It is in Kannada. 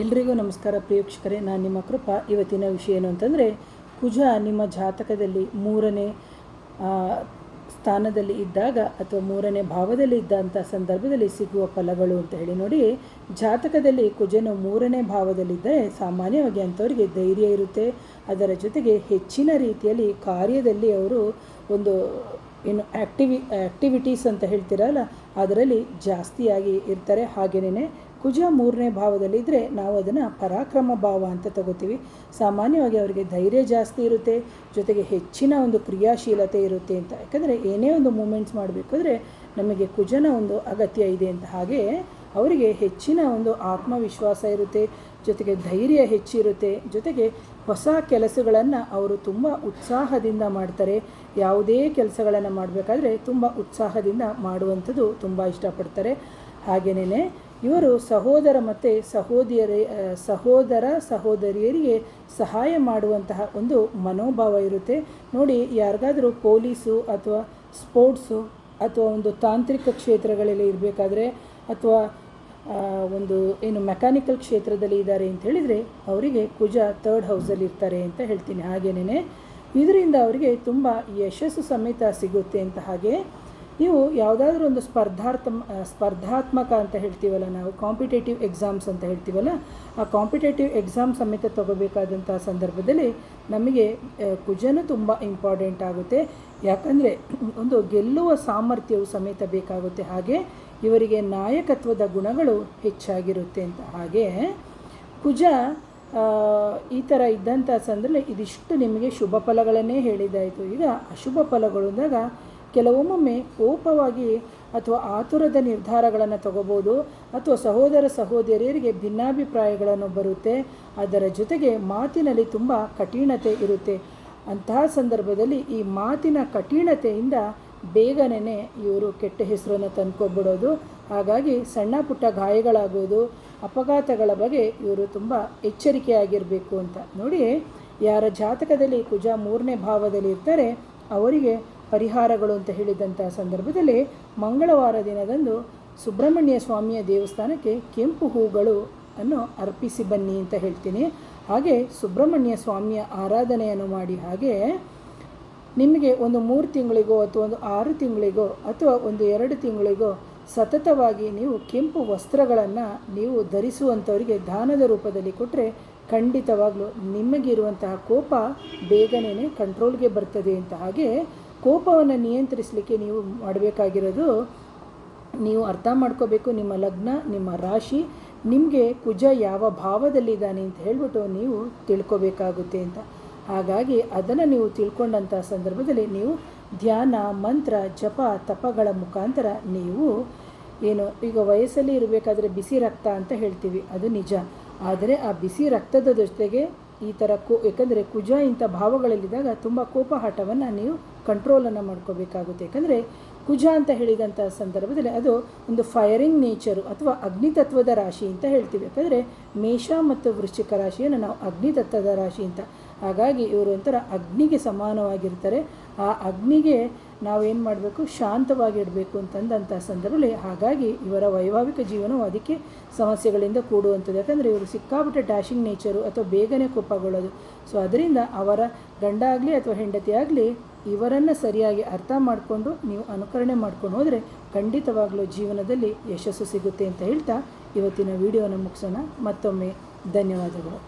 ಎಲ್ರಿಗೂ ನಮಸ್ಕಾರ ಪ್ರೇಕ್ಷಕರೇ, ನಾನು ನಿಮ್ಮ ಕೃಪಾ. ಇವತ್ತಿನ ವಿಷಯ ಏನು ಅಂತಂದರೆ, ಕುಜ ನಿಮ್ಮ ಜಾತಕದಲ್ಲಿ 3ನೇ ಸ್ಥಾನದಲ್ಲಿ ಇದ್ದಾಗ ಅಥವಾ 3ನೇ ಭಾವದಲ್ಲಿ ಇದ್ದಂಥ ಸಂದರ್ಭದಲ್ಲಿ ಸಿಗುವ ಫಲಗಳು ಅಂತ ಹೇಳಿ. ನೋಡಿ, ಜಾತಕದಲ್ಲಿ ಕುಜನು 3ನೇ ಭಾವದಲ್ಲಿದ್ದರೆ ಸಾಮಾನ್ಯವಾಗಿ ಅಂಥವರಿಗೆ ಧೈರ್ಯ ಇರುತ್ತೆ. ಅದರ ಜೊತೆಗೆ ಹೆಚ್ಚಿನ ರೀತಿಯಲ್ಲಿ ಕಾರ್ಯದಲ್ಲಿ ಅವರು ಒಂದು ಆ್ಯಕ್ಟಿವಿಟೀಸ್ ಅಂತ ಹೇಳ್ತಿರಲ್ಲ, ಅದರಲ್ಲಿ ಜಾಸ್ತಿಯಾಗಿ ಇರ್ತಾರೆ. ಹಾಗೆಯೇ ಕುಜ 3ನೇ ಭಾವದಲ್ಲಿದ್ದರೆ ನಾವು ಅದನ್ನು ಪರಾಕ್ರಮ ಭಾವ ಅಂತ ತಗೋತೀವಿ. ಸಾಮಾನ್ಯವಾಗಿ ಅವರಿಗೆ ಧೈರ್ಯ ಜಾಸ್ತಿ ಇರುತ್ತೆ, ಜೊತೆಗೆ ಹೆಚ್ಚಿನ ಒಂದು ಕ್ರಿಯಾಶೀಲತೆ ಇರುತ್ತೆ ಅಂತ. ಯಾಕಂದರೆ ಏನೇ ಒಂದು ಮೂಮೆಂಟ್ಸ್ ಮಾಡಬೇಕಾದ್ರೆ ನಮಗೆ ಕುಜನ ಒಂದು ಅಗತ್ಯ ಇದೆ ಅಂತ. ಹಾಗೆ ಅವರಿಗೆ ಹೆಚ್ಚಿನ ಒಂದು ಆತ್ಮವಿಶ್ವಾಸ ಇರುತ್ತೆ, ಜೊತೆಗೆ ಧೈರ್ಯ ಹೆಚ್ಚಿರುತ್ತೆ, ಜೊತೆಗೆ ಹೊಸ ಕೆಲಸಗಳನ್ನು ಅವರು ತುಂಬ ಉತ್ಸಾಹದಿಂದ ಮಾಡ್ತಾರೆ. ಯಾವುದೇ ಕೆಲಸಗಳನ್ನು ಮಾಡಬೇಕಾದ್ರೆ ತುಂಬ ಉತ್ಸಾಹದಿಂದ ಮಾಡುವಂಥದ್ದು ತುಂಬ ಇಷ್ಟಪಡ್ತಾರೆ. ಹಾಗೆಯೇ ಇವರು ಸಹೋದರ ಮತ್ತು ಸಹೋದರ ಸಹೋದರಿಯರಿಗೆ ಸಹಾಯ ಮಾಡುವಂತಹ ಒಂದು ಮನೋಭಾವ ಇರುತ್ತೆ. ನೋಡಿ, ಯಾರಿಗಾದರೂ ಪೊಲೀಸು ಅಥವಾ ಸ್ಪೋರ್ಟ್ಸು ಅಥವಾ ಒಂದು ತಾಂತ್ರಿಕ ಕ್ಷೇತ್ರಗಳಲ್ಲಿ ಇರಬೇಕಾದ್ರೆ ಅಥವಾ ಒಂದು ಮೆಕ್ಯಾನಿಕಲ್ ಕ್ಷೇತ್ರದಲ್ಲಿ ಇದ್ದಾರೆ ಅಂತ ಹೇಳಿದರೆ ಅವರಿಗೆ ಕುಜ 3rd ಹೌಸಲ್ಲಿ ಇರ್ತಾರೆ ಅಂತ ಹೇಳ್ತೀನಿ. ಹಾಗೆಯೇ ಇದರಿಂದ ಅವರಿಗೆ ತುಂಬ ಯಶಸ್ಸು ಸಮೇತ ಸಿಗುತ್ತೆ ಅಂತ. ಹಾಗೆ ನೀವು ಯಾವುದಾದ್ರೂ ಒಂದು ಸ್ಪರ್ಧಾತ್ಮಕ ಅಂತ ಹೇಳ್ತೀವಲ್ಲ, ನಾವು ಕಾಂಪಿಟೇಟಿವ್ ಎಕ್ಸಾಮ್ಸ್ ಅಂತ ಹೇಳ್ತೀವಲ್ಲ, ಆ ಕಾಂಪಿಟೇಟಿವ್ ಎಕ್ಸಾಮ್ ಸಮೇತ ತಗೋಬೇಕಾದಂಥ ಸಂದರ್ಭದಲ್ಲಿ ನಮಗೆ ಕುಜನು ತುಂಬ ಇಂಪಾರ್ಟೆಂಟ್ ಆಗುತ್ತೆ. ಯಾಕಂದರೆ ಒಂದು ಗೆಲ್ಲುವ ಸಾಮರ್ಥ್ಯವು ಸಮೇತ ಬೇಕಾಗುತ್ತೆ. ಹಾಗೆ ಇವರಿಗೆ ನಾಯಕತ್ವದ ಗುಣಗಳು ಹೆಚ್ಚಾಗಿರುತ್ತೆ ಅಂತ. ಹಾಗೆ ಕುಜ ಈ ಥರ ಇದ್ದಂಥ ಸಂದರ್ಭದಲ್ಲಿ ಇದಿಷ್ಟು ನಿಮಗೆ ಶುಭ ಫಲಗಳನ್ನೇ ಹೇಳಿದ್ದಾಯಿತು. ಈಗ ಅಶುಭ ಫಲಗಳು ಅಂದಾಗ ಕೆಲವೊಮ್ಮೊಮ್ಮೆ ಕೋಪವಾಗಿ ಅಥವಾ ಆತುರದ ನಿರ್ಧಾರಗಳನ್ನು ತಗೋಬೋದು, ಅಥವಾ ಸಹೋದರ ಸಹೋದರಿಯರಿಗೆ ಭಿನ್ನಾಭಿಪ್ರಾಯಗಳನ್ನು ಬರುತ್ತೆ. ಅದರ ಜೊತೆಗೆ ಮಾತಿನಲ್ಲಿ ತುಂಬ ಕಠಿಣತೆ ಇರುತ್ತೆ. ಅಂತಹ ಸಂದರ್ಭದಲ್ಲಿ ಈ ಮಾತಿನ ಕಠಿಣತೆಯಿಂದ ಬೇಗನೆ ಇವರು ಕೆಟ್ಟ ಹೆಸರನ್ನು ತಂದ್ಕೊಬಿಡೋದು. ಹಾಗಾಗಿ ಸಣ್ಣ ಪುಟ್ಟ ಗಾಯಗಳಾಗೋದು, ಅಪಘಾತಗಳ ಬಗ್ಗೆ ಇವರು ತುಂಬ ಎಚ್ಚರಿಕೆಯಾಗಿರಬೇಕು ಅಂತ. ನೋಡಿ, ಯಾರ ಜಾತಕದಲ್ಲಿ ಕುಜ 3ನೇ ಭಾವದಲ್ಲಿ ಇರ್ತಾರೆ ಅವರಿಗೆ ಪರಿಹಾರಗಳು ಅಂತ ಹೇಳಿದಂಥ ಸಂದರ್ಭದಲ್ಲಿ ಮಂಗಳವಾರ ದಿನದಂದು ಸುಬ್ರಹ್ಮಣ್ಯ ಸ್ವಾಮಿಯ ದೇವಸ್ಥಾನಕ್ಕೆ ಕೆಂಪು ಹೂಗಳು ಅನ್ನು ಅರ್ಪಿಸಿ ಬನ್ನಿ ಅಂತ ಹೇಳ್ತೀನಿ. ಹಾಗೆ ಸುಬ್ರಹ್ಮಣ್ಯ ಸ್ವಾಮಿಯ ಆರಾಧನೆಯನ್ನು ಮಾಡಿ. ಹಾಗೆ ನಿಮಗೆ ಒಂದು 3 ತಿಂಗಳಿಗೋ ಅಥವಾ ಒಂದು 6 ತಿಂಗಳಿಗೋ ಅಥವಾ ಒಂದು 2 ತಿಂಗಳಿಗೋ ಸತತವಾಗಿ ನೀವು ಕೆಂಪು ವಸ್ತ್ರಗಳನ್ನು ನೀವು ಧರಿಸುವಂಥವರಿಗೆ ದಾನದ ರೂಪದಲ್ಲಿ ಕೊಟ್ಟರೆ ಖಂಡಿತವಾಗಲೂ ನಿಮಗಿರುವಂತಹ ಕೋಪ ಬೇಗನೆ ಕಂಟ್ರೋಲ್ಗೆ ಬರ್ತದೆ ಅಂತ. ಹಾಗೆ ಕೋಪವನ್ನು ನಿಯಂತ್ರಿಸಲಿಕ್ಕೆ ನೀವು ಮಾಡಬೇಕಾಗಿರೋದು, ನೀವು ಅರ್ಥ ಮಾಡ್ಕೋಬೇಕು ನಿಮ್ಮ ಲಗ್ನ, ನಿಮ್ಮ ರಾಶಿ, ನಿಮಗೆ ಕುಜ ಯಾವ ಭಾವದಲ್ಲಿದ್ದಾನೆ ಅಂತ ಹೇಳ್ಬಿಟ್ಟು ನೀವು ತಿಳ್ಕೊಬೇಕಾಗುತ್ತೆ ಅಂತ. ಹಾಗಾಗಿ ಅದನ್ನು ನೀವು ತಿಳ್ಕೊಂಡಂಥ ಸಂದರ್ಭದಲ್ಲಿ ನೀವು ಧ್ಯಾನ, ಮಂತ್ರ, ಜಪ, ತಪಗಳ ಮುಖಾಂತರ ನೀವು ಈಗ ವಯಸ್ಸಲ್ಲಿ ಇರಬೇಕಾದ್ರೆ ಬಿಸಿ ರಕ್ತ ಅಂತ ಹೇಳ್ತೀವಿ, ಅದು ನಿಜ. ಆದರೆ ಆ ಬಿಸಿ ರಕ್ತದ ಜೊತೆಗೆ ಈ ಥರ ಯಾಕಂದರೆ ಕುಜ ಇಂಥ ಭಾವಗಳಲ್ಲಿದ್ದಾಗ ತುಂಬ ಕೋಪಹಾಟವನ್ನು ನೀವು ಕಂಟ್ರೋಲನ್ನು ಮಾಡ್ಕೋಬೇಕಾಗುತ್ತೆ. ಯಾಕಂದರೆ ಕುಜ ಅಂತ ಹೇಳಿದಂಥ ಸಂದರ್ಭದಲ್ಲಿ ಅದು ಒಂದು ಫೈರಿಂಗ್ ನೇಚರು ಅಥವಾ ಅಗ್ನಿತತ್ವದ ರಾಶಿ ಅಂತ ಹೇಳ್ತೀವಿ. ಯಾಕಂದರೆ ಮೇಷ ಮತ್ತು ವೃಶ್ಚಿಕ ರಾಶಿಯನ್ನು ನಾವು ಅಗ್ನಿತತ್ವದ ರಾಶಿ ಅಂತ. ಹಾಗಾಗಿ ಇವರು ಒಂಥರ ಅಗ್ನಿಗೆ ಸಮಾನವಾಗಿರ್ತಾರೆ. ಆ ಅಗ್ನಿಗೆ ನಾವೇನು ಮಾಡಬೇಕು, ಶಾಂತವಾಗಿಡಬೇಕು ಅಂತಂದಂಥ ಸಂದರ್ಭದಲ್ಲಿ ಹಾಗಾಗಿ ಇವರ ವೈವಾಹಿಕ ಜೀವನವು ಅದಕ್ಕೆ ಸಮಸ್ಯೆಗಳಿಂದ ಕೂಡುವಂಥದ್ದು. ಯಾಕಂದರೆ ಇವರು ಸಿಕ್ಕಾಪಟ್ಟೆ ಡ್ಯಾಶಿಂಗ್ ನೇಚರು ಅಥವಾ ಬೇಗನೆ ಕೋಪಗೊಳ್ಳೋದು. ಸೊ ಅದರಿಂದ ಅವರ ಗಂಡ ಆಗಲಿ ಅಥವಾ ಹೆಂಡತಿ ಆಗಲಿ ಇವರನ್ನು ಸರಿಯಾಗಿ ಅರ್ಥ ಮಾಡಿಕೊಂಡು ನೀವು ಅನುಕರಣೆ ಮಾಡ್ಕೊಂಡು ಹೋದರೆ ಖಂಡಿತವಾಗಲೂ ಜೀವನದಲ್ಲಿ ಯಶಸ್ಸು ಸಿಗುತ್ತೆ ಅಂತ ಹೇಳ್ತಾ ಇವತ್ತಿನ ವಿಡಿಯೋನ ಮುಗಿಸೋಣ. ಮತ್ತೊಮ್ಮೆ ಧನ್ಯವಾದಗಳು.